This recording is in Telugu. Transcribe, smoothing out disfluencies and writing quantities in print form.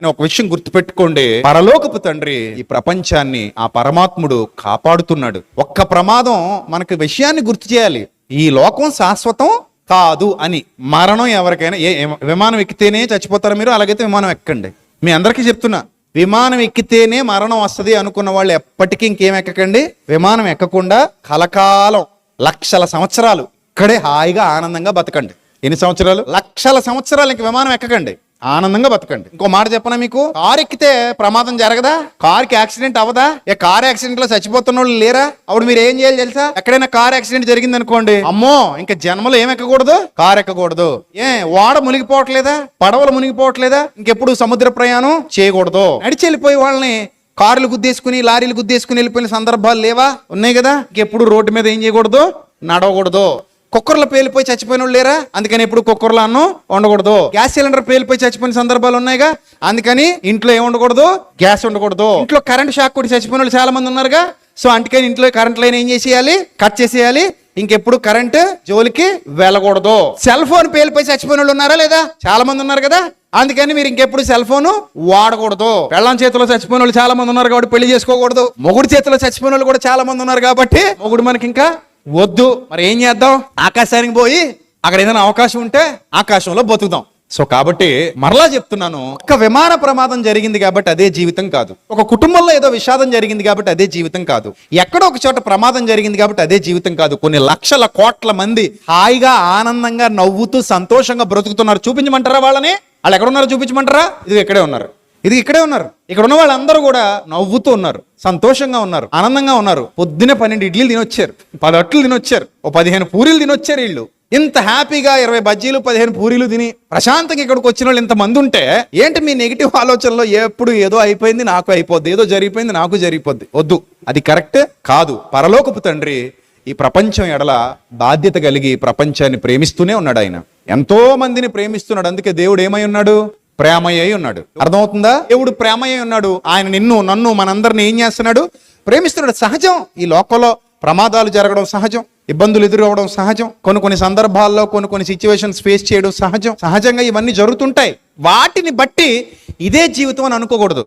అని ఒక విషయం గుర్తుపెట్టుకోండి, పరలోకపు తండ్రి ఈ ప్రపంచాన్ని ఆ పరమాత్ముడు కాపాడుతున్నాడు. ఒక్క ప్రమాదం మనకి విషయాన్ని గుర్తు చేయాలి, ఈ లోకం శాశ్వతం కాదు అని. మరణం ఎవరికైనా విమానం ఎక్కితేనే చచ్చిపోతారు మీరు, అలాగైతే విమానం ఎక్కండి. మీ అందరికీ చెప్తున్నా, విమానం ఎక్కితేనే మరణం వస్తుంది అనుకున్న వాళ్ళు ఎప్పటికీ ఇంకేం ఎక్కకండి. విమానం ఎక్కకుండా కలకాలం లక్షల సంవత్సరాలు ఇక్కడే హాయిగా ఆనందంగా బతకండి. ఎన్ని సంవత్సరాలు? లక్షల సంవత్సరాలు. ఇంక విమానం ఎక్కకండి, ఆనందంగా బతకండి. ఇంకో మాట చెప్పనా మీకు, కారు ఎక్కితే ప్రమాదం జరగదా? కారుకి యాక్సిడెంట్ అవ్వదా? కారు యాక్సిడెంట్ లో చచ్చిపోతున్న వాళ్ళు లేరా? అప్పుడు మీరు ఏం చేయాలి తెలుసా? ఎక్కడైనా కారు యాక్సిడెంట్ జరిగింది అనుకోండి, అమ్మో ఇంకా జన్మలో ఏం ఎక్కకూడదు, కారు ఎక్కకూడదు. ఓడ మునిగిపోవట్లేదా? పడవలు మునిగిపోవట్లేదా? ఇంకెప్పుడు సముద్ర ప్రయాణం చేయకూడదు. నడిచి వెళ్ళిపోయి వాళ్ళని కార్లు గుద్దేసుకుని లారీలు గుద్దేసుకుని వెళ్ళిపోయిన సందర్భాలు లేవా? ఉన్నాయి కదా. ఇంకెప్పుడు రోడ్డు మీద ఏం చేయకూడదు, నడవకూడదు. కుక్కర్లో పేలిపోయి చచ్చిపోయిన వాళ్ళు లేరా? అందుకని ఎప్పుడు కుక్కర్లో అన్నం వండకూడదు. గ్యాస్ సిలిండర్ పేలిపోయి చచ్చిపోయిన సందర్భాలు ఉన్నాయిగా, అందుకని ఇంట్లో ఏం ఉండకూడదు, గ్యాస్ ఉండకూడదు. ఇంట్లో కరెంట్ షాక్ కొట్టి చచ్చిపోయిన వాళ్ళు చాలా మంది ఉన్నారుగా, సో అందుకని ఇంట్లో కరెంట్ లైన్ ఏం చేసేయాలి, కట్ చేసేయాలి. ఇంకెప్పుడు కరెంట్ జోలికి వెళ్ళకూడదు. సెల్ ఫోన్ పేలిపోయి చచ్చిపోయిన వాళ్ళు ఉన్నారా లేదా? చాలా మంది ఉన్నారు కదా, అందుకని మీరు ఇంకెప్పుడు సెల్ ఫోన్ వాడకూడదు. పెళ్ళాం చేతిలో చచ్చిపోయిన వాళ్ళు చాలా మంది ఉన్నారు కాబట్టి పెళ్లి చేసుకోకూడదు. మొగుడు చేతిలో చచ్చిపోయిన వాళ్ళు కూడా చాలా మంది ఉన్నారు కాబట్టి మొగుడు మనకి ఇంకా వద్దు. మరి ఏం చేద్దాం? ఆకాశానికి పోయి అక్కడ ఏదైనా అవకాశం ఉంటే ఆకాశంలో బతుకుదాం. సో కాబట్టి మరలా చెప్తున్నాను, ఒక విమాన ప్రమాదం జరిగింది కాబట్టి అదే జీవితం కాదు. ఒక కుటుంబంలో ఏదో విషాదం జరిగింది కాబట్టి అదే జీవితం కాదు. ఎక్కడో ఒక చోట ప్రమాదం జరిగింది కాబట్టి అదే జీవితం కాదు. కొన్ని లక్షల కోట్ల మంది హాయిగా ఆనందంగా నవ్వుతూ సంతోషంగా బ్రతుకుతున్నారు. చూపించమంటారా వాళ్ళని? వాళ్ళు ఎక్కడున్నారో చూపించమంటారా? ఇది ఇక్కడే ఉన్నారు, ఇది ఇక్కడే ఉన్నారు. ఇక్కడ ఉన్న వాళ్ళందరూ కూడా నవ్వుతూ ఉన్నారు, సంతోషంగా ఉన్నారు, ఆనందంగా ఉన్నారు. పొద్దునే 12 ఇడ్లీలు తినొచ్చారు, 10 అట్లు తినొచ్చారు, 15 పూరీలు తినొచ్చారు. వీళ్ళు ఇంత హ్యాపీగా 20 బజ్జీలు 15 పూరీలు తిని ప్రశాంతంగా ఇక్కడికి వచ్చిన వాళ్ళు ఇంతమంది ఉంటే ఏంటి మీ నెగిటివ్ ఆలోచనలో? ఎప్పుడు ఏదో అయిపోయింది నాకు అయిపోద్ది, ఏదో జరిగిపోయింది నాకు జరిగిపోద్ది. వద్దు, అది కరెక్ట్ కాదు. పరలోకపు తండ్రి ఈ ప్రపంచం ఎడల బాధ్యత కలిగి ప్రపంచాన్ని ప్రేమిస్తూనే ఉన్నాడు. ఆయన ఎంతో మందిని ప్రేమిస్తున్నాడు. అందుకే దేవుడు ఏమై ఉన్నాడు? ప్రేమయ్య ఉన్నాడు. అర్థమవుతుందా? దేవుడు ప్రేమయ్య ఉన్నాడు. ఆయన నిన్ను నన్ను మనందరిని ఏం చేస్తున్నాడు? ప్రేమిస్తున్నాడు. సహజం, ఈ లోకంలో ప్రమాదాలు జరగడం సహజం, ఇబ్బందులు ఎదురవడం సహజం, కొన్ని సందర్భాల్లో కొన్ని సిచ్యువేషన్స్ ఫేస్ చేయడం సహజం. సహజంగా ఇవన్నీ జరుగుతుంటాయి. వాటిని బట్టి ఇదే జీవితం అని అనుకోకూడదు.